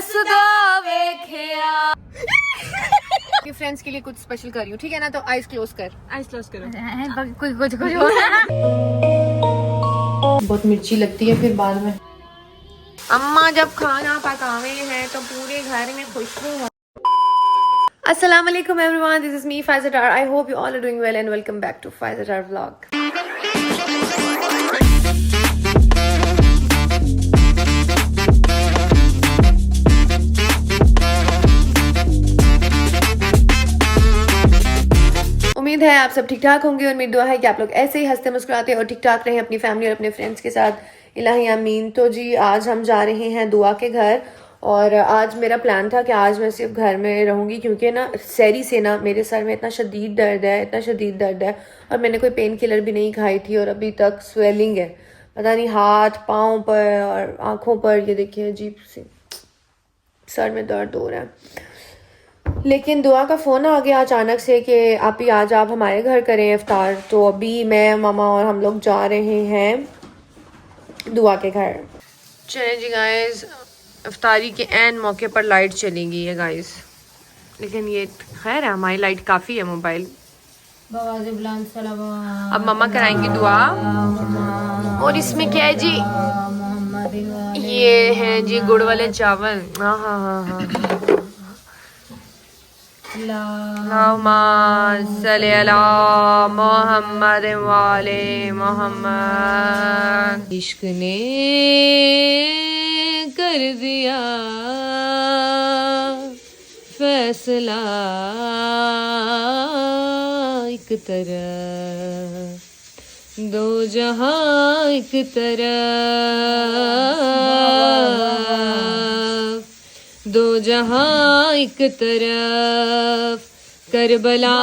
वसदा वेखिया। Friends के लिए कुछ स्पेशल कर रही हूँ, ठीक है ना? तो आइज क्लोज कर, आइज क्लोज करो। कुछ बहुत मिर्ची लगती है फिर बाद में। अम्मा जब खाना पकावे हैं तो पूरे घर में खुशबू है। अस्सलाम वालेकुम everyone, this is me Faiza Dar. I hope you all are doing well and welcome back to Faiza Dar vlog. उम्मीद है आप सब ठीक ठाक होंगे और मेरी दुआ है कि आप लोग ऐसे ही हंसते मुस्कुराते और ठीक ठाक रहें अपनी फैमिली और अपने फ्रेंड्स के साथ। इलाही आमीन। तो जी आज हम जा रहे हैं दुआ के घर और आज मेरा प्लान था कि आज मैं सिर्फ घर में रहूंगी क्योंकि ना सैरी से ना मेरे सर में इतना शदीद दर्द है और मैंने कोई पेन किलर भी नहीं खाई थी और अभी तक स्वेलिंग है, पता नहीं हाथ पाँव पर और आँखों पर। ये देखिए अजीब सी सर में दर्द हो रहा है। लेकिन दुआ का फ़ोन आ गया अचानक से कि आप ही आज आप हमारे घर करें इफ्तार। तो अभी मैं मामा और हम लोग जा रहे हैं दुआ के घर। चले जी गाइस, इफ्तारी के एन मौके पर लाइट चली गई है गाइस, लेकिन ये खैर है हमारी लाइट काफ़ी है। मोबाइल अब मम्मा कराएंगी दुआ। और इसमें क्या है जी? ये है जी गुड़ वाले चावल। हाँ हाँ हाँ हाँ। सल्ली अला मोहम्मद वाले मोहम्मद। इश्क ने कर दिया फैसला एक तरफ, दो जहां एक तरफ, दो जहां एक तरफ, करबला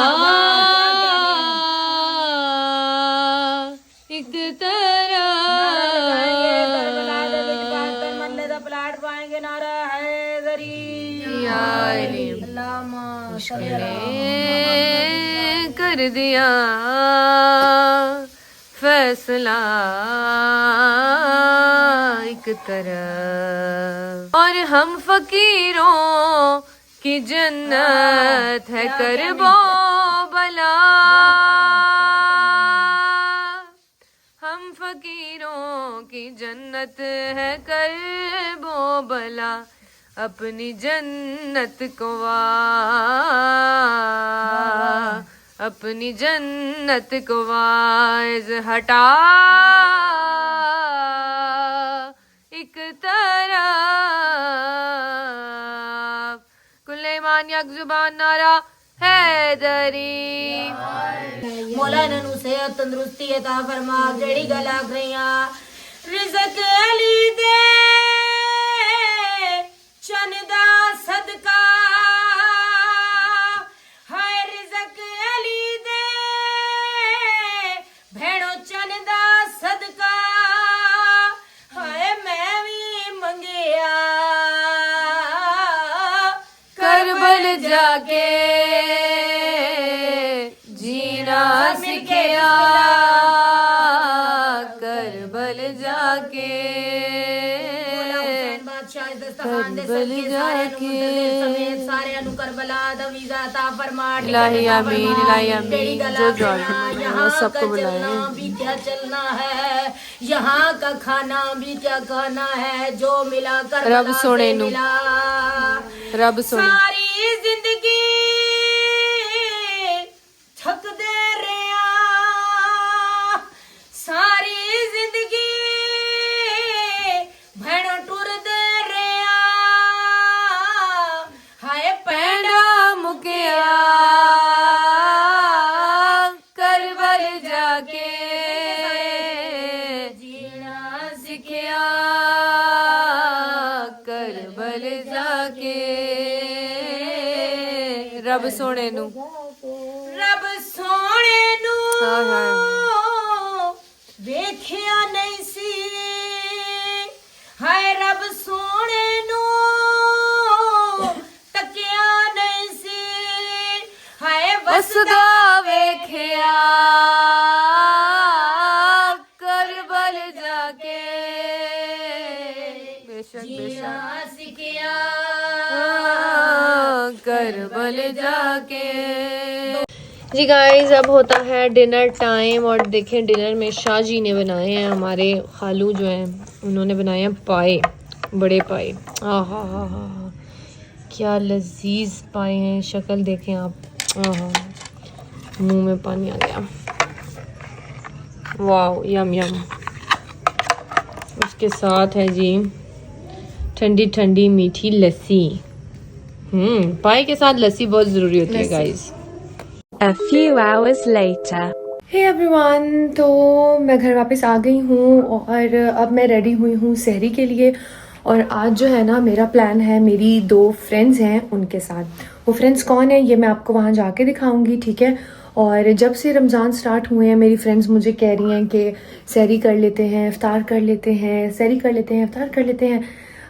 एक तरफ। प्लाट पाएंगे नारा है कर दिया फैसला एक तरफ, और हम फकीरों की जन्नत है करबो बला। हम फकीरों की जन्नत है करबो बला, अपनी जन्नत को अपनी जन्नत को वाइज हटा एक तरफ। कुल्ले मान यक जुबान नारा हैदरी। मौला नू सेहत तंदुरुस्ती अता फरमा, जेड़ी गल आख रही रिज़्क अली दे चंदा सदका, हाय रिज़्क अली दे भेड़ो चंदा सदका, हाय मैं भी मंगिया करबल जाके जीना सीखिया, करबल जाके करबल जाके सारे नु करबला दा वीज़ा अता फरमा। इलाही आमीन, इलाही आमीन। जो जो सबको बुलाए। भी क्या चलना है, यहाँ का खाना भी क्या खाना है, जो मिला कर रब सोने नु, रब सोने। सारी जिंदगी थक दे रहा, सारी जिंदगी भैन टुर दे रहा, हाय पैंडा मुकिया करबल जाके जीना सीखिया, करबल जाके रब सोने नु, रब सोने नू हाँ हाँ वेखिया नहीं सी, हाय रब सोने नू तकिया नहीं सी, हाय वसदा वेखिया करबल जाके। बेशक बेशक सीखिया करबल जाके। जी गाइस, अब होता है डिनर टाइम और देखें डिनर में शाह जी ने बनाए हैं, हमारे खालू जो हैं उन्होंने बनाए हैं पाए, बड़े पाए। हाँ हाँ हाँ हाँ हाँ, क्या लजीज पाए हैं, शक्ल देखें आप। हाँ हाँ, मुंह में पानी आ गया। वाह, यम यम। उसके साथ है जी ठंडी ठंडी मीठी लस्सी। पाए के साथ लस्सी बहुत जरूरी होती है guys. A few hours later. Hey everyone, तो मैं घर वापस आ गई हूँ और अब मैं रेडी हुई हूँ सहरी के लिए। और आज जो है ना, मेरा प्लान है, मेरी 2 फ्रेंड्स हैं उनके साथ। वो फ्रेंड्स कौन है ये मैं आपको वहाँ जाके दिखाऊंगी, ठीक है। और जब से रमज़ान स्टार्ट हुए हैं मेरी फ्रेंड्स मुझे कह रही हैं कि सहरी कर लेते हैं, इफ्तार कर लेते हैं, सहरी कर लेते हैं, इफ्तार कर लेते हैं,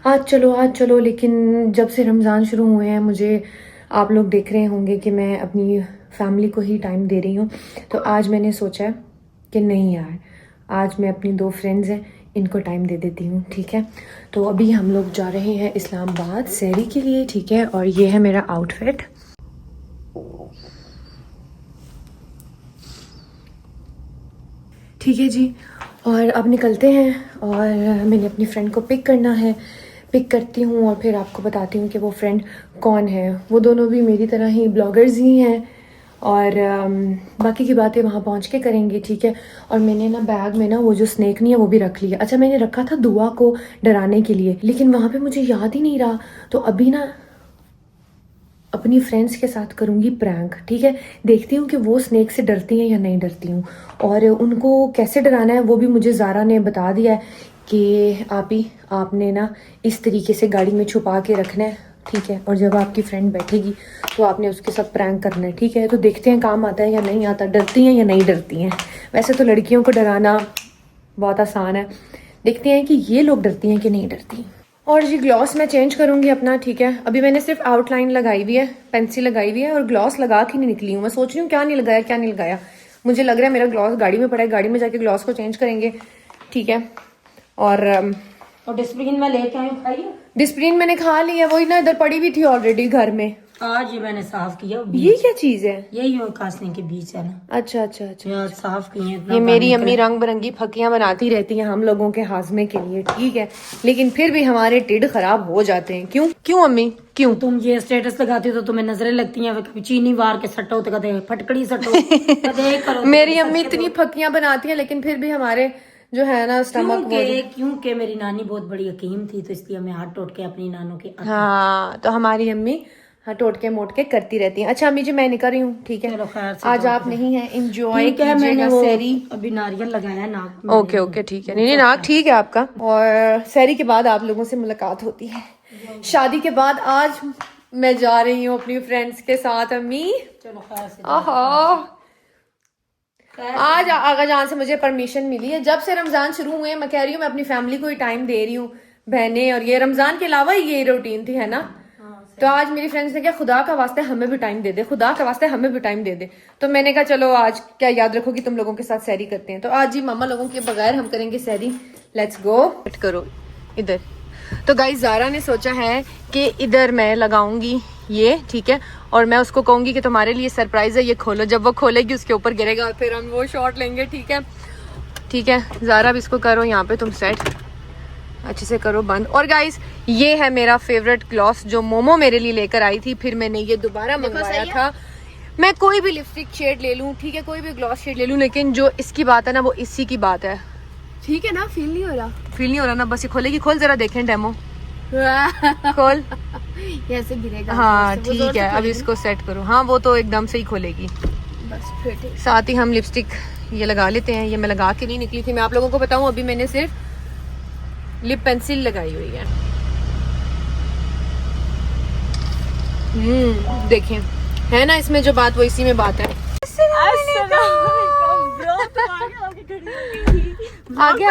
आज चलो। लेकिन जब से रमज़ान शुरू हुए हैं, मुझे आप लोग देख रहे होंगे कि मैं अपनी फैमिली को ही टाइम दे रही हूँ। तो आज मैंने सोचा कि नहीं यार, आज मैं अपनी 2 फ्रेंड्स हैं इनको टाइम दे देती हूँ, ठीक है। तो अभी हम लोग जा रहे हैं इस्लामाबाद सहरी के लिए, ठीक है। और ये है मेरा आउटफिट। ठीक है जी, और अब निकलते हैं और मैंने अपनी फ्रेंड को पिक करना है। पिक करती हूँ और फिर आपको बताती हूँ कि वो फ्रेंड कौन है। वो दोनों भी मेरी तरह ही ब्लॉगर्स ही हैं और बाकी की बातें वहाँ पहुँच के करेंगे, ठीक है। और मैंने ना बैग में ना वो जो स्नैक नहीं है वो भी रख लिया। अच्छा, मैंने रखा था दुआ को डराने के लिए, लेकिन वहाँ पे मुझे याद ही नहीं रहा। तो अभी ना अपनी फ्रेंड्स के साथ करूँगी प्रैंक, ठीक है। देखती हूँ कि वो स्नैक से डरती हैं या नहीं डरती हूँ, और उनको कैसे डराना है वो भी मुझे ज़ारा ने बता दिया है कि आपने ना इस तरीके से गाड़ी में छुपा के रखना है, ठीक है। और जब आपकी फ्रेंड बैठेगी तो आपने उसके साथ प्रैंक करना है, ठीक है। तो देखते हैं काम आता है या नहीं आता, डरती हैं या नहीं डरती हैं। वैसे तो लड़कियों को डराना बहुत आसान है, देखते हैं कि ये लोग डरती हैं कि नहीं डरती। और जी ग्लॉस मैं चेंज करूँगी अपना, ठीक है। अभी मैंने सिर्फ आउटलाइन लगाई हुई है, पेंसिल लगाई हुई है और ग्लॉस लगा के नहीं निकली हूँ। मैं सोच रही हूँ क्या नहीं लगाया। मुझे लग रहा है मेरा ग्लॉस गाड़ी में पड़ा है, गाड़ी में जाके ग्लॉस को चेंज करेंगे, ठीक है। और डिस्प्लिन में लेके आई खाइए। डिस्प्लिन मैंने खा ली है, वही ना इधर पड़ी हुई थी ऑलरेडी घर में। आज ये मैंने साफ किया। ये क्या चीज है? यही वो कासने के बीच है ना। अच्छा। आज साफ किए हैं। ये मेरी अम्मी रंग बिरंगी फकियां बनाती रहती हैं हम लोगों के हाजमे के लिए, ठीक है। लेकिन फिर भी हमारे टिड खराब हो जाते हैं। क्यों अम्मी, क्यों? तुम ये स्टेटस लगाती हो तो तुम्हें नजरें लगती हैं, कभी चीनी वार के सट्टो तो कदे फटकड़ी सट्टो कदे करो। मेरी अम्मी इतनी फकियां बनाती है लेकिन फिर भी हमारे जो है ना स्टमक क्योंकि मेरी नानी बहुत बड़ी हकीम थी, तो इसलिए मैं हाथ टोट के अपनी नानों के। हाँ, तो हमारी अम्मी टोटके मोटके करती रहती हैं। अच्छा अम्मी जी मैं निकल रही हूँ, ठीक है। चलो खैर से आज आप नहीं है, एंजॉय कीजिएगा सहरी। अभी नारियल लगाया नाक में। ओके ठीक है। नहीं नाक ठीक है आपका। और सहरी के बाद आप लोगों से मुलाकात होती है। शादी के बाद आज मैं जा रही हूँ अपनी फ्रेंड्स के साथ अम्मी। चलो खैर से। आज आगा जान से मुझे परमिशन मिली है। जब से रमजान शुरू हुए मैं कह रही हूँ मैं अपनी फैमिली को ही टाइम दे रही हूँ, बहनें। और ये रमजान के अलावा ये रूटीन थी, है ना। तो आज मेरी फ्रेंड्स ने कहा खुदा का वास्ते हमें भी टाइम दे दे, खुदा का वास्ते हमें भी टाइम दे दे। तो मैंने कहा चलो आज क्या याद रखो कि तुम लोगों के साथ सहरी करते हैं। तो आज जी मामा लोगों के बगैर हम करेंगे सहरी। Let's go. करो इधर। तो गाइस ज़ारा ने सोचा है कि इधर मैं लगाऊंगी ये, ठीक है। और मैं उसको कहूंगी कि तुम्हारे लिए सरप्राइज है, ये खोलो। जब वो खोलेगी उसके ऊपर गिरेगा और फिर हम वो शॉट लेंगे, ठीक है। ज़ारा भी इसको करो यहाँ पे तुम सेट अच्छे से करो बंद। और गाइस ये है मेरा फेवरेट ग्लॉस जो मोमो मेरे लिए लेकर आई थी, फिर मैंने ये दोबारा मंगवाया था। मैं कोई भी लिपस्टिक शेड ले लूँ, ठीक है, कोई भी ग्लॉस शेड ले लूँ, लेकिन जो इसकी बात है ना वो इसी की बात है, ठीक है ना। फील नहीं हो रहा ना। बस ये खोलेगी, खोल जरा देखें डेमो खोल। ऐसे गिरेगा। हाँ ठीक है, अब इसको सेट करो। हाँ वो तो एकदम से ही खोलेगी। बस फिर साथ ही हम लिपस्टिक ये लगा लेते हैं। ये मैं लगा के नहीं निकली थी, मैं आप लोगों को बताऊं अभी मैंने सिर्फ लिप पेंसिल लगाई हुई है। देखें है ना, इसमें जो बात वो इसी में बात है। आगे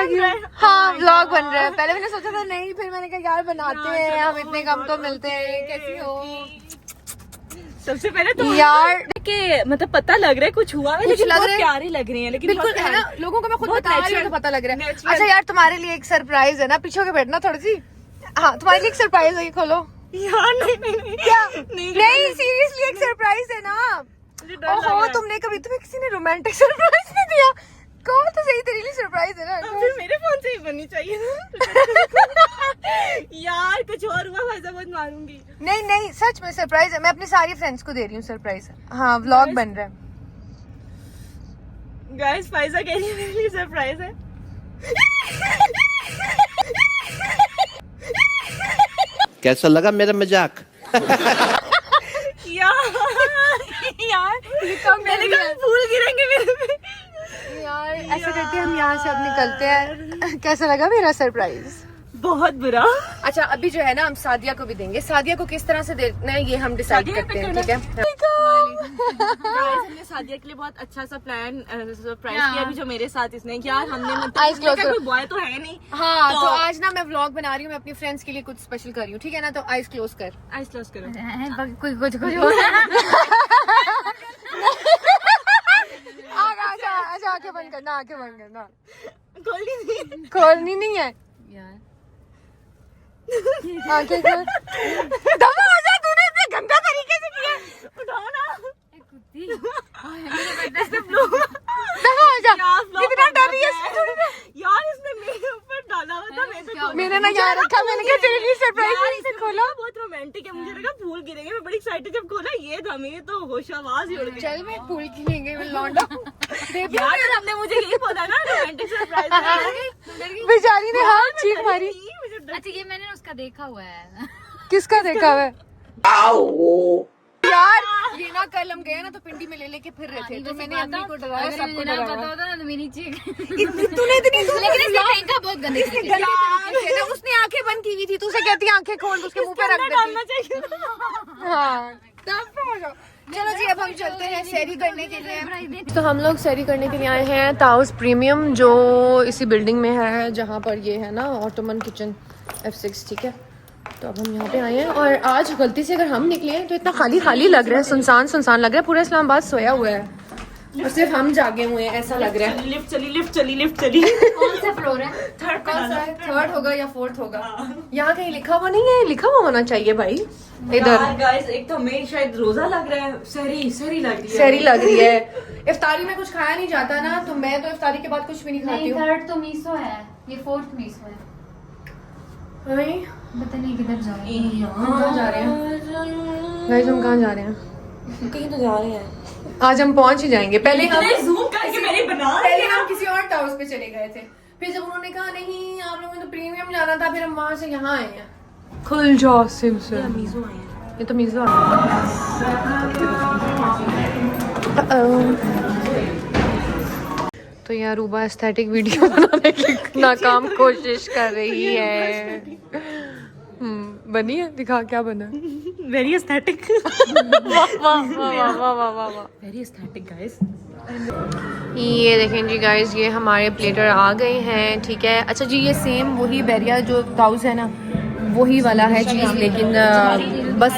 हाँ व्लॉग बन रहा है। पहले मैंने सोचा था नहीं, फिर मैंने कहा यार बनाते हैं, हम इतने कम तो मिलते हैं। कैसी हो? सबसे पहले तो यार के मतलब पता लग रहा है कुछ हुआ है, लेकिन बहुत प्यारी लग रही है। लेकिन बिल्कुल है ना, लोगों को मैं खुद बता रही हूँ तो पता लग रहा है। अच्छा यार तुम्हारे लिए एक सरप्राइज है ना, पीछे होके बैठना थोड़ी सी। हाँ तुम्हारे लिए एक सरप्राइज है, ये खोलो। यार नहीं क्या नहीं नहीं सीरियसली एक सरप्राइज है ना। मुझे डर लग रहा ओहो है। तुमने कभी तुम्हें किसी ने रोमांटिक सरप्राइज नहीं दिया। कहो तो सही तेरे लिए सरप्राइज है अब ना। फिर मेरे फोन से ही बननी चाहिए ना। यार कुछ और हुआ भाई साहब मारूंगी। नहीं नहीं सच में सरप्राइज है। मैं अपनी सारी फ्रेंड्स को दे रही हूँ सरप्राइज। हाँ व्लॉग बन रहा है। गाइस फाइजा कह रही है मेरे लिए सरप्राइज है। कैसा लगा मेरा मजाक? यार मैंने कहा फूल गिरेंगे मेरे पे। यार ऐसा करके हम यहाँ से अब निकलते हैं। कैसा लगा मेरा सरप्राइज? बहुत बुरा। अच्छा अभी जो है ना हम सादिया को भी देंगे। सादिया को किस तरह से देना है ये हम डिसाइड सादिया करते पे हैं करना। ठीक है। गाइस हमने सादिया के लिए बहुत अच्छा सा प्लान सरप्राइज किया अभी जो मेरे साथ इसने किया। हमने Eyes close करो। कोई बॉय तो है नहीं। हाँ तो आज ना मैं व्लॉग बना रही हूँ। मैं अपनी फ्रेंड्स के लिए कुछ स्पेशल कर रही हूँ ठीक है ना। तो आइज क्लोज कर। आइस क्लोज करो। कुछ अच्छा आंखें बंद करना। आंखें बंद करना। खोली नहीं। खोलनी नहीं है आंखें खोल। दम हो जा तूने इतने गंदा तरीके से किया। उठाओ ना। दम हो जा। कितना डर रही है यार इसने मेरे ऊपर डाला हुआ था। मैं तो मैंने ना यहाँ रखा। मैंने कहा तेरे लिए सरप्राइज से खोला। बहुत रोमांटिक है। मुझे लगा फूल गिरेंगे। मैं बड़ी एक्साइटेड जब खोला ये था मेरे तो होश आवाज ही उड़ गई। चल मैं फूल खिलेंगे लौंडा। यार हमने मुझे यही बोला ना रोमांटिक सरप्राइज। बेचारी ने हाँ चीख मारी। अच्छा ये मैंने उसका देखा हुआ है। किसका देखा हुआ है? यार ये ना कल हम गए ना तो पिंडी में ले लेके फिर रहे थे। तो मैंने अम्मी को डराया सबको पता डराया। होता ना तो मेरी चीख। तूने इतनी लेकिन इसने फेंका बहुत गंदे तरीके से। गलत तरीके से ना उसने आंखें बंद की हुई थी। तू उसे कहती आंखें खोल उसके मुंह पे रख डालना देती। चाहिए। हाँ तब हो जाओ। चलो जी अब हम चलते हैं सैरी करने के लिए। तो हम लोग सैरी करने के लिए आए हैं ताउस प्रीमियम जो इसी बिल्डिंग में है जहाँ पर ये है ना ऑटोमन किचन F6 ठीक है। तो अब हम यहाँ पे आए हैं और आज गलती से अगर हम निकले हैं तो इतना खाली खाली लग रहा है। सुनसान सुनसान लग रहा है। पूरा इस्लामाबाद सोया हुआ है और सिर्फ हम जागे हुए हैं ऐसा लग रहा है। लिफ्ट चली। कौन सा फ्लोर है? कौन सा है? थर्ड होगा या फोर्थ होगा? यहाँ कहीं लिखा हुआ नहीं है। लिखा हुआ होना चाहिए भाई इधर। गाइस एक तो हमें शायद रोजा लग रहा है। सहरी लग रही है। सहरी लग रही है। इफ्तारी में कुछ खाया नहीं जाता ना तो मैं तो इफ्तारी के बाद कुछ भी नहीं खाती नहीं हूँ। थर्ड तो मीसो है, ये फोर्थ मीसो है। पता नहीं किधर जा रहे हैं। कहाँ जा रहे हैं गाइस? हम कहाँ जा रहे हैं? कहीं तो जा रहे हैं। आज हम पहुंच ही जाएंगे। पहले हम जूम करके मैंने बना पहले हम किसी और टाउस पे चले गए थे। फिर जब उन्होंने कहा नहीं आप लोगों ने तो प्रीमियम जाना था फिर हम वहां से यहाँ आए हैं। खुल जाओ सिम से। मीजो आए हैं। ये तो मीज़ो तो यार रूबा एस्थेटिक वीडियो बनाने की नाकाम कोशिश कर रही है। बनी है? दिखा क्या बना। Very aesthetic. वाह वाह वाह वाह वाह वाह। Very aesthetic guys. ये देखें जी गाइस ये हमारे प्लेटर आ गए हैं ठीक है। अच्छा जी ये सेम वही बैरिया जो ताउस है ना वही वाला है चीज़ लेकिन बस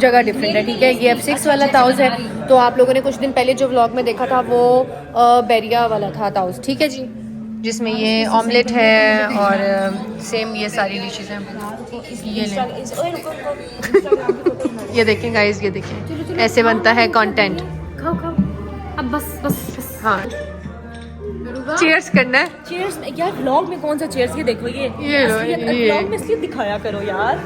जगह डिफरेंट है ठीक है। ये F6 वाला ताउस है। तो आप लोगों ने कुछ दिन पहले जो व्लॉग में देखा था वो बैरिया वाला था ताउस ठीक है जी जिसमें ये ऑमलेट है और सेम ये सारी डिशेज हैं। ये लें। ये देखें गाइस ये देखें ऐसे बनता है कंटेंट। खाओ अब बस हाँ चीयर्स करना है। चीयर्स यार व्लॉग में कौन सा चीयर्स ये देखो ये लो, ये। व्लॉग में इसलिए दिखाया करो यार।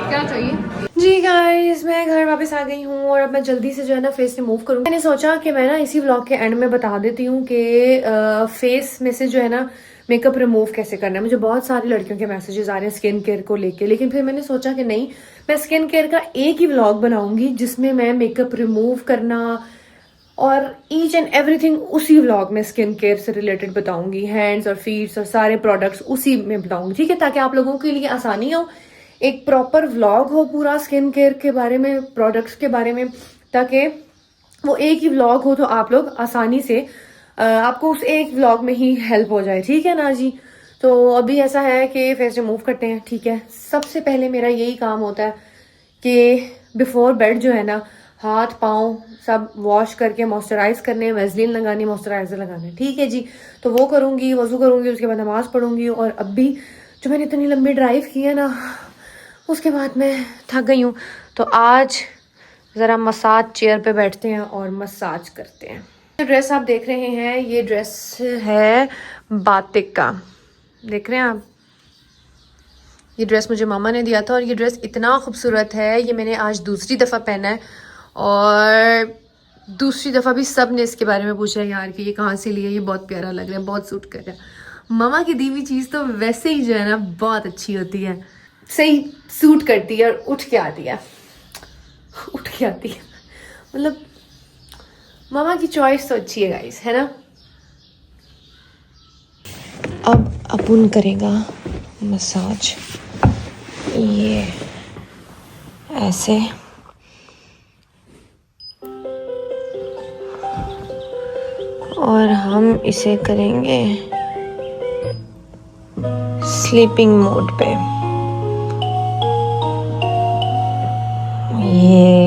क्या चाहिए जी गाइस मैं घर वापस आ गई हूँ और अब मैं जल्दी से जो है ना फेस रिमूव करूँ। मैंने सोचा कि मैं ना इसी व्लॉग के एंड में बता देती हूँ कि फेस में से जो है ना मेकअप रिमूव कैसे करना है। मुझे बहुत सारी लड़कियों के मैसेजेस आ रहे हैं स्किन केयर को लेके लेकिन फिर मैंने सोचा कि नहीं मैं स्किन केयर का एक ही व्लॉग बनाऊंगी जिसमें मैं मेकअप रिमूव करना और ईच एंड एवरीथिंग उसी व्लॉग में स्किन केयर से रिलेटेड बताऊंगी। हैंड्स और फीट्स और सारे प्रोडक्ट्स उसी में बताऊंगी ठीक है ताकि आप लोगों के लिए आसानी हो। एक प्रॉपर व्लॉग हो पूरा स्किन केयर के बारे में प्रोडक्ट्स के बारे में ताकि वो एक ही व्लॉग हो तो आप लोग आसानी से आपको उस एक व्लॉग में ही हेल्प हो जाए ठीक है ना जी। तो अभी ऐसा है कि फेस रिमूव करते हैं ठीक है। सबसे पहले मेरा यही काम होता है कि बिफोर बेड जो है ना हाथ पाँव सब वॉश करके मॉइस्चराइज करने वेज़लिन लगानी मॉइस्चराइजर लगाना ठीक है जी। तो वो करूँगी वज़ू करूँगी उसके बाद नमाज़ पढ़ूंगी और अब भी जो मैंने इतनी लंबी ड्राइव की है ना, उसके बाद मैं थक गई हूँ। तो आज ज़रा मसाज चेयर पे बैठते हैं और मसाज करते हैं। ड्रेस आप देख रहे हैं, ये ड्रेस है बातिक का, देख रहे हैं आप। ये ड्रेस मुझे मामा ने दिया था और ये ड्रेस इतना खूबसूरत है। ये मैंने आज दूसरी दफ़ा पहना है और दूसरी दफ़ा भी सब ने इसके बारे में पूछा है यार कि ये कहाँ से लिया, ये बहुत प्यारा लग रहा है, बहुत सूट कर रहा है। मामा की दी हुई चीज़ तो वैसे ही जो है ना बहुत अच्छी होती है, सही सूट करती है और उठ के आती है, मतलब मामा की चॉइस तो अच्छी है गाइस, है ना। अब अपुन करेगा मसाज, ये ऐसे और हम इसे करेंगे स्लीपिंग मोड पे। ये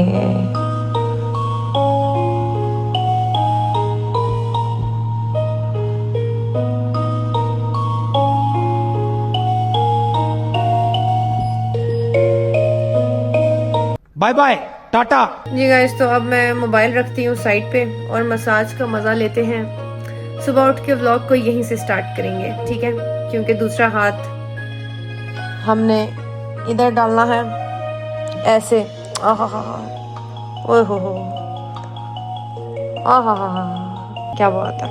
बाय बाय टाटा। जी गाइस, तो अब मैं मोबाइल रखती हूँ साइड पे और मसाज का मज़ा लेते हैं। सुबह उठ के व्लॉग को यहीं से स्टार्ट करेंगे, ठीक है, क्योंकि दूसरा हाथ हमने इधर डालना है ऐसे। आहा हा हा, ओए हो, आहा हा हा, क्या बात है।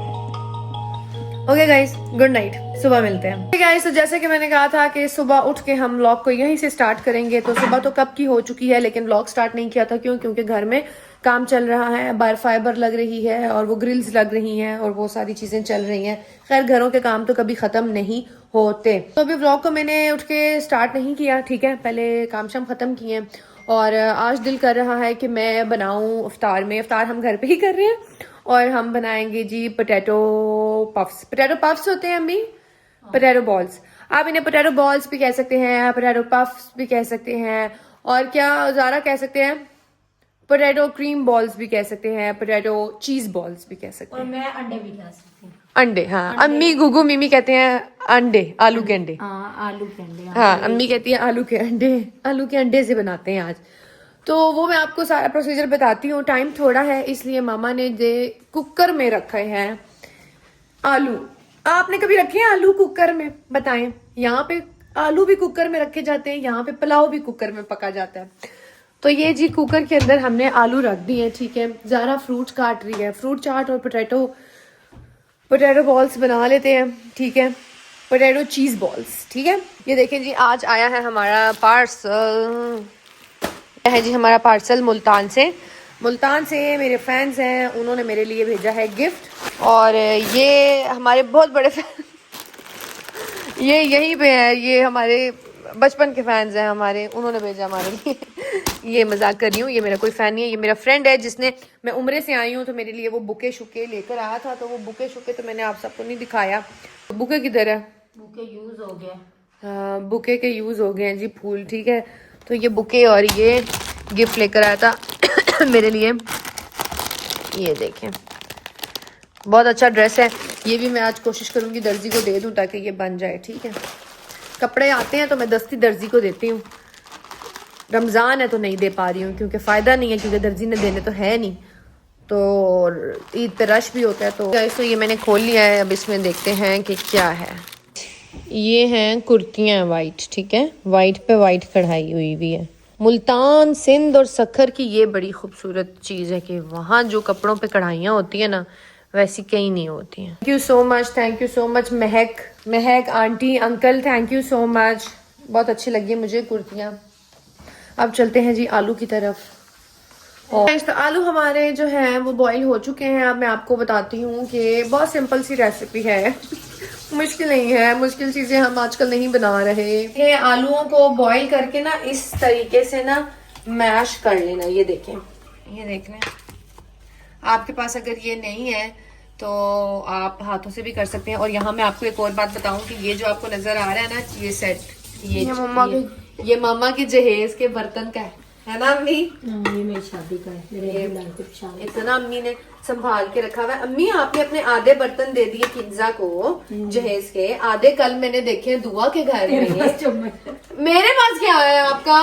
ओके गाइस, गुड नाइट, सुबह मिलते हैं। ओके गाइस, तो जैसे कि मैंने कहा था कि सुबह उठ के हम व्लॉग को यहीं से स्टार्ट करेंगे। तो सुबह तो कब की हो चुकी है, लेकिन व्लॉग स्टार्ट नहीं किया था। क्योंकि घर में काम चल रहा है, बार फाइबर लग रही है और वो ग्रिल्स लग रही हैं और वो सारी चीजें चल रही हैं। खैर, घरों के काम तो कभी खत्म नहीं होते। तो अभी व्लॉग को मैंने उठ के स्टार्ट नहीं किया, ठीक है, पहले काम शाम खत्म किए। और आज दिल कर रहा है कि मैं बनाऊं इफ्तार में। इफ्तार हम घर पे ही कर रहे हैं और हम बनाएंगे जी पोटैटो पफ्स। पोटैटो पफ्स होते हैं अम्मी, पोटैटो बॉल्स। आप इन्हें पोटैटो बॉल्स भी कह सकते हैं, पोटैटो पफ्स भी कह सकते हैं, और क्या ज़ारा कह सकते हैं, पोटैटो क्रीम बॉल्स भी कह सकते हैं, पोटैटो चीज बॉल्स भी कह सकते और हैं। मैं अंडे भी खा सकती हूँ। अंडे, हाँ, अम्मी गुगू मिमी कहते हैं अंडे, आलू के अंडे। हाँ, आलू के अंडे। हाँ, अम्मी कहती है आलू के अंडे। आलू के अंडे से बनाते हैं आज। तो वो मैं आपको सारा प्रोसीजर बताती हूँ। टाइम थोड़ा है इसलिए मामा ने जे कुकर में रखे हैं आलू। आपने कभी रखे हैं आलू कुकर में? बताएं। यहाँ पे आलू भी कुकर में रखे जाते हैं, यहाँ पे पुलाव भी कुकर में पका जाता है। तो ये जी कुकर के अंदर हमने आलू रख दिए, ठीक है। ज़ारा फ्रूट काट रही है, फ्रूट चाट और पोटैटो बॉल्स बना लेते हैं, ठीक है, पोटैटो चीज बॉल्स, ठीक है। ये देखें जी, आज आया है हमारा पार्सल, है जी हमारा पार्सल मुल्तान से मेरे फैंस हैं, उन्होंने मेरे लिए भेजा है गिफ्ट। और ये हमारे बहुत बड़े फैन ये यहीं पे है, ये हमारे बचपन के फैंस हैं हमारे, उन्होंने भेजा हमारे लिए। ये मजाक कर रही हूँ, ये मेरा कोई फैन नहीं है, ये मेरा फ्रेंड है जिसने, मैं उम्रे से आई हूँ तो मेरे लिए वो बुके शुके लेकर आया था। तो वो बुके शुके तो मैंने आप सबको नहीं दिखाया। बुके किधर है? बुके यूज हो गया। हाँ, बुके के यूज हो गए हैं जी, फूल, ठीक है। तो ये बुके और ये गिफ्ट लेकर आया था मेरे लिए। ये देखें, बहुत अच्छा ड्रेस है। ये भी मैं आज कोशिश करूंगी दर्जी को दे दूं ताकि ये बन जाए, ठीक है। कपड़े आते हैं तो मैं दस्ती दर्जी को देती हूँ। रमज़ान है तो नहीं दे पा रही हूँ क्योंकि फ़ायदा नहीं है, क्योंकि दर्जी ने देने तो है नहीं। तो ईद पे रश भी होता है। तो ये मैंने खोल लिया है, अब इसमें देखते हैं कि क्या है। ये हैं कुर्तियाँ वाइट, ठीक है, वाइट पे वाइट कढ़ाई हुई हुई है। मुल्तान, सिंध और सखर की ये बड़ी खूबसूरत चीज़ है कि वहाँ जो कपड़ों पे कढ़ाइयाँ होती है ना, वैसी कहीं नहीं होती हैं। Thank you so much Mahak aunty uncle, thank you so much. बहुत अच्छी लगी मुझे कुर्तियाँ। अब चलते हैं जी आलू की तरफ। और तो आलू हमारे जो हैं वो बॉईल हो चुके हैं। अब मैं आपको बताती हूँ कि बहुत सिंपल सी रेसिपी है मुश्किल नहीं है, मुश्किल चीज़ें हम आजकल नहीं बना रहे। ये आलूओं को बॉईल करके ना इस तरीके से ना मैश कर लेना। ये देखें, ये देख लें। आपके पास अगर ये नहीं है तो आप हाथों से भी कर सकते हैं। और यहाँ मैं आपको एक और बात बताऊं कि ये जो आपको नजर आ रहा है ना, ये सेट, ये मामा के जहेज के बर्तन का है है ना अम्मी? ये मेरी शादी का है, मेरे ये दुल्हन की शादी। इतना अम्मी ने संभाल के रखा हुआ है। अम्मी आपने अपने आधे बर्तन दे दिए किंजा को जहेज के, आधे कल मैंने देखे दुआ के घर में। मेरे पास क्या है आपका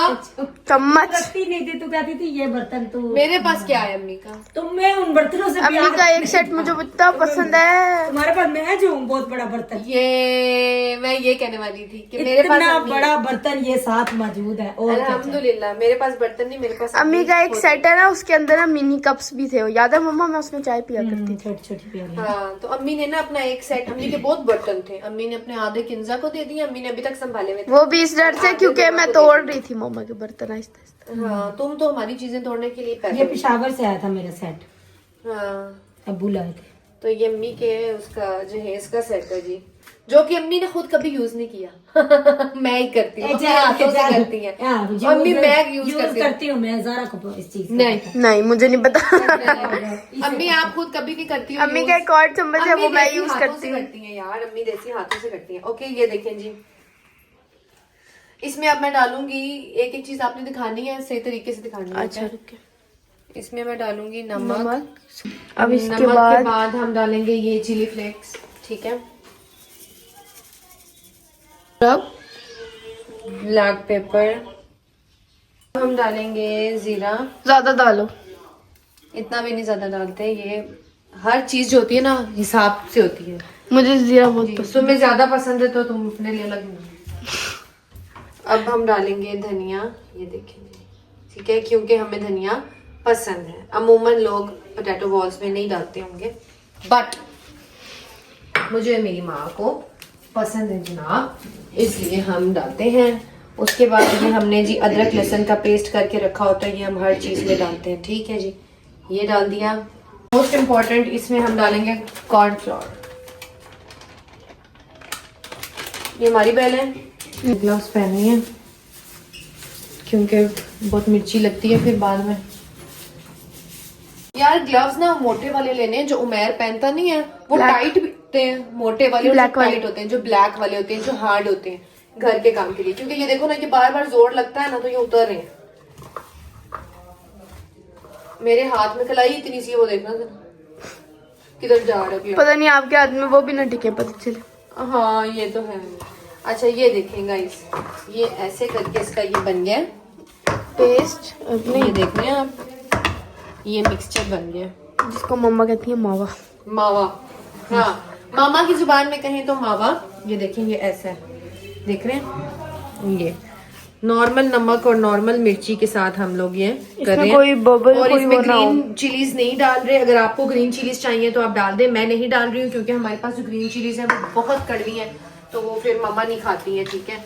चम्मच? रखती नहीं थी, तू कहती थी ये बर्तन तू। मेरे पास क्या है अम्मी का? तो मैं उन बर्तनों से अम्मी का एक सेट मुझे इतना पसंद है। तुम्हारे पास मैं जो हूँ बहुत बड़ा बर्तन, ये मैं ये कहने वाली थी कि मेरे पास इतना अम्मी बड़ा बर्तन ये साथ मौजूद है। और क्या चाहिए? अल्हम्दुलिल्लाह मेरे पास बर्तन नहीं, मेरे पास अम्मी का एक सेट है ना, उसके अंदर ना मिनी कप्स भी थे। याद है मम्मा, मैं उसमें चाय पिया करती थी। छोटी छोटी प्याली। हाँ, तो अम्मी ने ना अपना एक सेट, अम्मी के बहुत बर्तन थे, अम्मी ने अपने आधे किंजा को दे दिए, अम्मी ने अभी तक संभाले हुए थे। वो भी इस डर से क्योंकि मैं तोड़ रही थी मम्मा के बर्तन आहिस्ता आहिस्ता। हाँ, तुम तो हमारी चीजें तोड़ने के लिए ये पैदा पिशावर से आया था मेरा सेट, हाँ, अब्बू लाए थे। तो ये अम्मी के उसका जहेज का सेट है जी, जो कि अम्मी ने खुद कभी यूज नहीं किया। मैं ही करती हूँ, अपने हाथों से करती है अम्मी, मैं यूज करती हूँ मैं ज़रा को इस चीज नहीं, नहीं मुझे नहीं पता। अम्मी आप खुद कभी नहीं करती हो अम्मी use? का एक और चम्मच है, वो अम्मी मैं देसी यूज हाथों करती से हूँ। करती हैं यार, अम्मी देसी हाथों से करती हैं। ओके, ये देखें जी, इसमें अब मैं डालूंगी एक एक चीज, आपने दिखानी है सही तरीके से दिखानी है। अच्छा, इसमें मैं डालूंगी नमक। अब इसके नमक बाद के बाद हम डालेंगे ये चिली फ्लेक्स, ठीक है, अब ब्लैक पेपर, हम डालेंगे जीरा। ज्यादा डालो। इतना भी नहीं ज्यादा डालते, ये हर चीज जो होती है ना हिसाब से होती है। मुझे जीरा बहुत जी, तुम्हें ज्यादा पसंद है तो तुम अपने लिए अलग अब हम डालेंगे धनिया, ये देखेंगे, ठीक है, क्योंकि हमें धनिया पसंद है। अमूमन लोग पोटैटो बॉल्स में नहीं डालते होंगे, बट मुझे मेरी माँ को पसंद है जनाब, इसलिए हम डालते हैं। उसके बाद ये हमने जी अदरक लहसुन का पेस्ट करके रखा होता है, ये हम हर चीज में डालते हैं, ठीक है जी, ये डाल दिया। मोस्ट इम्पॉर्टेंट इसमें हम डालेंगे कॉर्नफ्लोर। ये हमारी बेल है, ग्लव्स पहननी है क्योंकि बहुत मिर्ची लगती है फिर बाद में। यार ग्लव्स ना मोटे वाले लेने हैं, जो उमेर पहनता नहीं है, वो टाइट भी होते हैं, मोटे वाले और टाइट होते हैं, जो ब्लैक वाले होते हैं, जो हार्ड होते हैं घर के काम के लिए। क्योंकि ये देखो ना, ये बार बार जोर लगता है ना तो ये उतर रहे हैं। मेरे हाथ में कलाई इतनी सी है, वो देखना किधर जा रहा है, पता नहीं आपके हाथ में वो भी ना टिके, पता चले। हाँ ये तो है। अच्छा ये देखें गाइस, ये ऐसे करके इसका ये बन गया पेस्ट। ये देख रहे हैं आप, ये मिक्सचर बन गया, जिसको मम्मा कहती है मावा। मावा, हाँ मामा की जुबान में कहें तो मावा। ये देखें, ये ऐसा है, देख रहे हैं, ये नॉर्मल नमक और नॉर्मल मिर्ची के साथ हम लोग ये कर रहे हैं। कोई बबल, और कोई इसमें वो ना हो। ग्रीन चिलीज नहीं डाल रहे। अगर आपको ग्रीन चिलीज चाहिए तो आप डाल दें, मैं नहीं डाल रही हूँ क्योंकि हमारे पास जो ग्रीन चिलीज है वो बहुत कड़वी है, तो वो फिर मम्मा नहीं खाती है, ठीक है।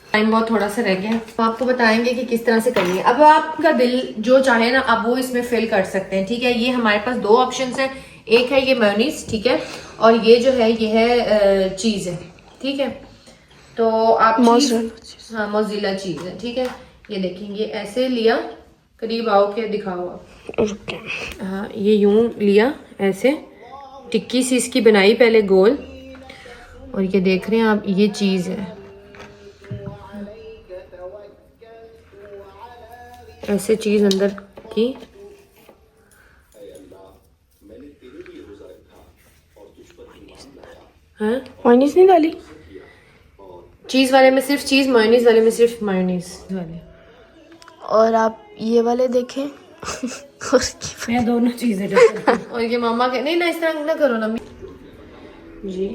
टाइम बहुत थोड़ा सा रह गया, तो आपको बताएंगे कि किस तरह से करनी है। अब आपका दिल जो चाहे ना, आप वो इसमें फिल कर सकते हैं, ठीक है। ये हमारे पास दो ऑप्शंस हैं, एक है ये मेयोनीज, ठीक है, और ये जो है ये है चीज है, ठीक है। तो आप हाँ मोज़रेला चीज है, ठीक है। ये देखेंगे ऐसे लिया, करीब आओ के दिखाओ आप। हाँ ये यूं लिया, ऐसे टिक्की सी इसकी बनाई पहले गोल, और ये देख रहे हैं आप, ये चीज है, ऐसे चीज अंदर की। हाँ मायोनीज नहीं डाली? चीज वाले में सिर्फ चीज, मायोनीज वाले में सिर्फ मायोनीज वाले। और आप ये वाले देखें। मैं दोनों चीजें डालती हूँ। और ये मामा के नहीं ना, इस तरह ना करो ना जी।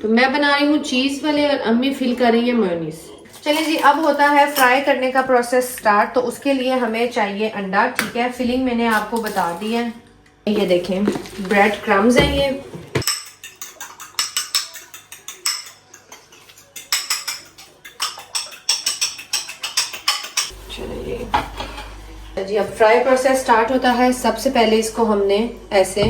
तो मैं बना रही हूँ चीज वाले और अम्मी फिल कर रही है मेयोनीज। चलिए जी, अब होता है फ्राई करने का प्रोसेस स्टार्ट। तो उसके लिए हमें चाहिए अंडा, ठीक है। फिलिंग मैंने आपको बता दी है, ये देखें ब्रेड क्रम्स हैं ये। जी अब फ्राई प्रोसेस स्टार्ट होता है। सबसे पहले इसको हमने ऐसे,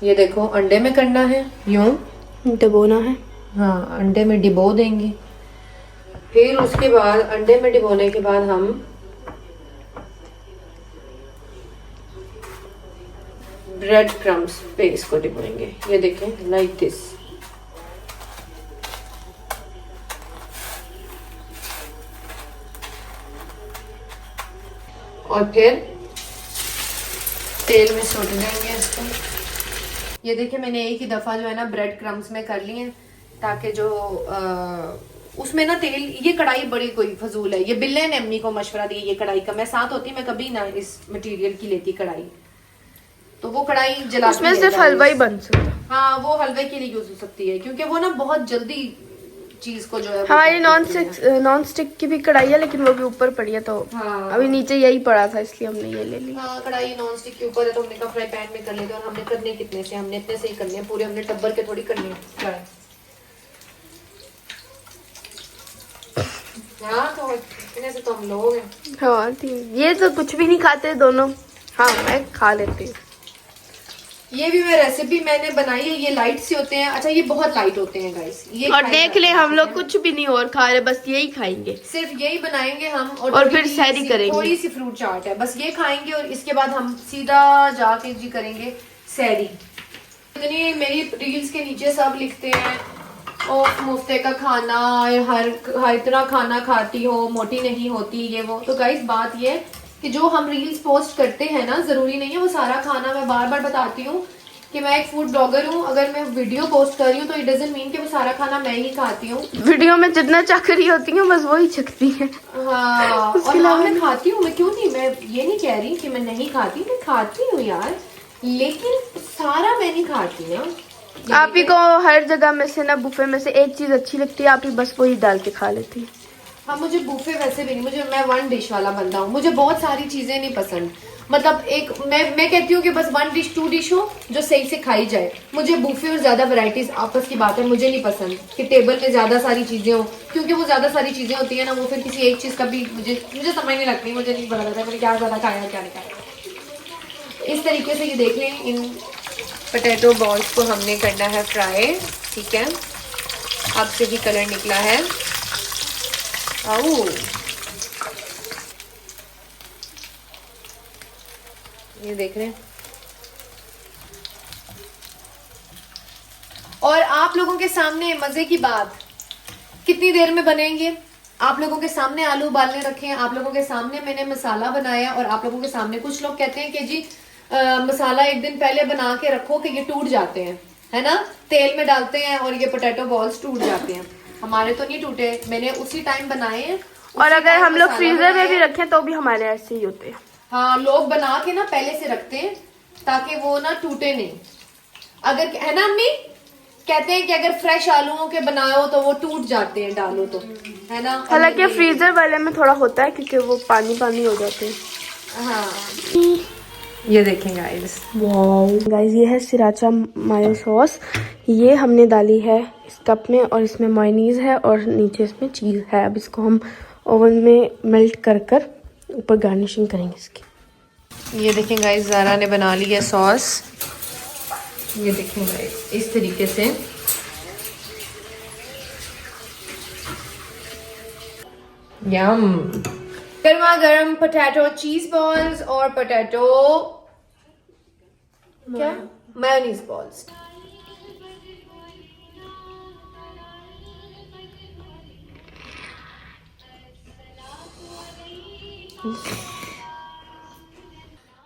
ये देखो अंडे में करना है, यूं डुबोना है। हाँ अंडे में डिबो देंगे। फिर उसके बाद अंडे में डिबोने के बाद हम ब्रेड क्रम्स पे इसको डिबोएंगे। ये देखें लाइक दिस। और फिर तेल में सोट देंगे इसको। ये देखिए मैंने एक ही दफ़ा जो है ना ब्रेड क्रम्स में कर लिए हैं, ताकि जो उसमें ना तेल, ये कढ़ाई बड़ी कोई फजूल है। ये बिल्ले ने अम्मी को मशवरा दिया ये कढ़ाई का, मैं साथ होती मैं कभी ना इस मटेरियल की लेती कढ़ाई, तो वो कढ़ाई जला उसमें सिर्फ हलवा ही बन सकता है। हाँ वो हलवे के लिए यूज हो सकती है, क्योंकि वो ना बहुत जल्दी चीज को जो है वो हमारी कर देती है। नॉन स्टिक की भी कढ़ाई है, लेकिन वो भी ऊपर पड़ी है, तो हाँ। अभी नीचे यही पड़ा था, इसलिए हमने ये ले ली। हाँ कढ़ाई नॉन स्टिक के ऊपर है, तो हमने कहा फ्राई पैन में कर लेते हैं। और हमने करने कितने से, हमने इतने से ही करने हैं पूरे, हमने टब्बर के थोड़ी करने हैं फ्राई। हाँ तो इतने से तो हम लोग हैं। हाँ ठीक, ये तो कुछ भी नहीं खाते दोनों। हाँ मैं खा लेती हूँ। ये भी मैं रेसिपी मैंने बनाई है, ये लाइट से होते हैं। अच्छा ये बहुत लाइट होते हैं गाइस, ये और खाए देख जाते ले हैं। हम लोग कुछ भी नहीं और खा रहे, बस यही खाएंगे। सिर्फ यही बनाएंगे हम, और थोड़ी फिर सी- सैरी करेंगे। थोड़ी सी फ्रूट चाट है, बस ये खाएंगे और इसके बाद हम सीधा जाके जी करेंगे सैरी। इतनी मेरी रील्स के नीचे सब लिखते हैं ओ मुफ्ते का खाना, हर इतना खाना खाती हो, मोटी नहीं होती, ये वो। तो गाइस बात ये है कि जो हम रील्स पोस्ट करते हैं ना, जरूरी नहीं है वो सारा खाना। मैं बार बार बताती हूँ कि मैं एक फूड ब्लॉगर हूँ। अगर मैं वीडियो पोस्ट कर रही हूँ तो इट डजंट मीन कि वो सारा खाना मैं ही खाती हूँ। वीडियो में जितना चख रही होती है बस वही चखती है। हाँ और हाँ मैं खाती हूँ, मैं क्यों नहीं, मैं ये नहीं कह रही कि मैं नहीं खाती, मैं खाती हूँ यार, लेकिन सारा मैं नहीं खाती ना। आप ही को हर जगह में से ना, बुफे में से एक चीज अच्छी लगती है, आप ही बस वही डाल के खा लेती है। हाँ मुझे बुफे वैसे भी नहीं, मैं वन डिश वाला बंदा हूँ। मुझे बहुत सारी चीजें नहीं पसंद, मतलब एक मैं कहती हूँ कि बस वन डिश टू डिश हो जो सही से खाई जाए। मुझे बुफे और ज्यादा वैरायटीज आपस की बात है, मुझे नहीं पसंद कि टेबल में ज्यादा सारी चीजें हो, क्योंकि वो ज्यादा सारी चीजें होती है ना, वो फिर किसी एक चीज का भी मुझे समझ नहीं लगती, मुझे नहीं पता लगता मैंने क्या ज्यादा खाया क्या नहीं खाया। इस तरीके से ये देख लें, इन पोटैटो बॉल्स को हमने करना है फ्राई, ठीक है। अब से भी कलर निकला है। आओ ये देख रहे हैं। और आप लोगों के सामने मजे की बात, कितनी देर में बनेंगे, आप लोगों के सामने आलू उबालने रखे हैं, आप लोगों के सामने मैंने मसाला बनाया, और आप लोगों के सामने कुछ लोग कहते हैं कि जी मसाला एक दिन पहले बना के रखो कि ये टूट जाते हैं, है ना, तेल में डालते हैं और ये पोटैटो बॉल्स टूट जाते हैं। हमारे तो नहीं टूटे, मैंने उसी टाइम बनाए हैं। और अगर टाइम हम लोग मसाला फ्रीजर में भी बनाया। रखें तो भी हमारे ऐसे ही होते हैं। हाँ लोग बना के ना पहले से रखते हैं ताकि वो ना टूटे नहीं। अगर है ना अम्मी, कहते हैं कि अगर फ्रेश आलूओं के बनाओ तो वो टूट जाते हैं, डालो तो, है ना। हालांकि फ्रीजर वाले में थोड़ा होता है, क्योंकि वो पानी पानी हो जाते हैं। हाँ ये देखें गाइस, गाइस ये है सिराचा मायो सॉस, ये हमने डाली है इस कप में, और इसमें मायोनीज है और नीचे इसमें चीज़ है। अब इसको हम ओवन में मेल्ट कर कर ऊपर गार्निशिंग करेंगे इसकी। ये देखें गाइस, ज़ारा ने बना ली है सॉस। ये देखें गाइस इस तरीके से। यम, गर्मा गर्म पोटैटो चीज बॉल्स और पोटैटो क्या मेयोनीज बॉल्स।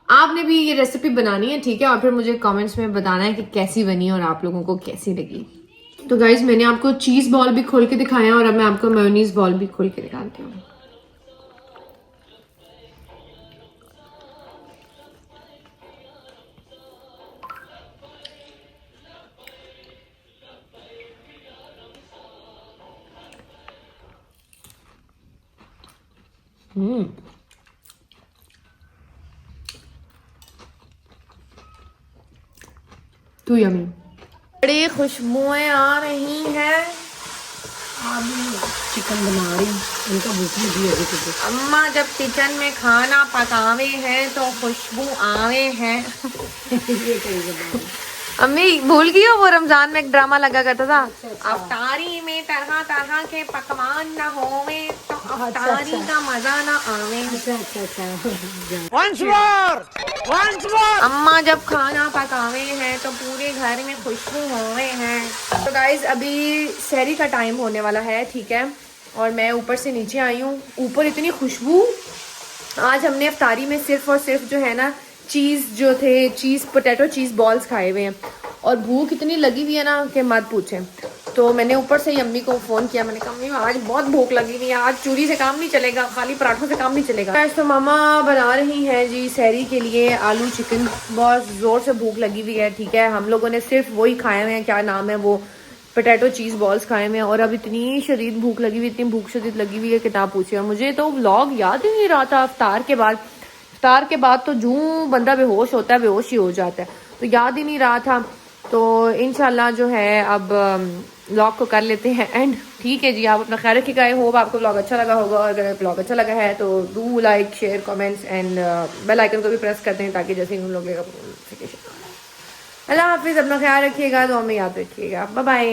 आपने भी ये रेसिपी बनानी है, ठीक है, और फिर मुझे कमेंट्स में बताना है कि कैसी बनी और आप लोगों को कैसी लगी। तो गाइज मैंने आपको चीज बॉल भी खोल के दिखाया और अब मैं आपको मेयोनीज बॉल भी खोल के दिखाती हूँ। टू यमी, बड़ी खुशबुएं आ रही हैं। चिकन बना रही हूँ, उनका भूख लगी है अभी। अम्मा जब किचन में खाना पकावे हैं तो खुशबू आवे हैं। अम्मी भूल गई हो वो रमजान में एक ड्रामा लगा करता था, अफ्तारी में तरह तरह के पकवान न होवे तो अफ्तारी का मजा न आवे। अम्मा जब खाना पकावे हैं तो पूरे घर में खुशबू होवे हैं। तो गाइज अभी सहरी का टाइम होने वाला है, ठीक है, और मैं ऊपर से नीचे आई हूँ। ऊपर इतनी खुशबू आज हमने अफ्तारी में सिर्फ और सिर्फ जो है ना चीज़ जो थे, चीज़ पोटैटो चीज़ बॉल्स खाए हुए हैं और भूख इतनी लगी हुई है ना कि मत पूछें। तो मैंने ऊपर से ही अम्मी को फ़ोन किया, मैंने कहा अम्मी आज बहुत भूख लगी हुई है, आज चूरी से काम नहीं चलेगा, खाली पराठों से काम नहीं चलेगा। आज तो मामा बना रही हैं जी सहरी के लिए आलू चिकन, बहुत ज़ोर से भूख लगी हुई है। ठीक है, हम लोगों ने सिर्फ वही खाए हुए हैं, क्या नाम है वो, पोटैटो चीज़ बॉल्स खाए हुए हैं और अब इतनी शदीद भूख लगी हुई, इतनी भूख शदीद लगी हुई है कि ना पूछिए। और मुझे तो व्लॉग याद ही नहीं रहा था इफ्तार के बाद तो जूं बंदा बेहोश होता है बेहोश ही हो जाता है, तो याद ही नहीं रहा था। तो इंशाल्लाह जो है अब व्लॉग को कर लेते हैं एंड। ठीक है जी, आप अपना ख्याल रखिएगा। आई होप आपको व्लॉग अच्छा लगा होगा, और अगर व्लॉग अच्छा लगा है तो do like share comments and bell icon को भी प्रेस करते हैं ताकि जैसे ही हम लोग लेगा नोटिफिकेशन। अल्लाह हाफिज़, अपना ख्याल रखिएगा, दुआ में याद रखिएगा, बाय बाय।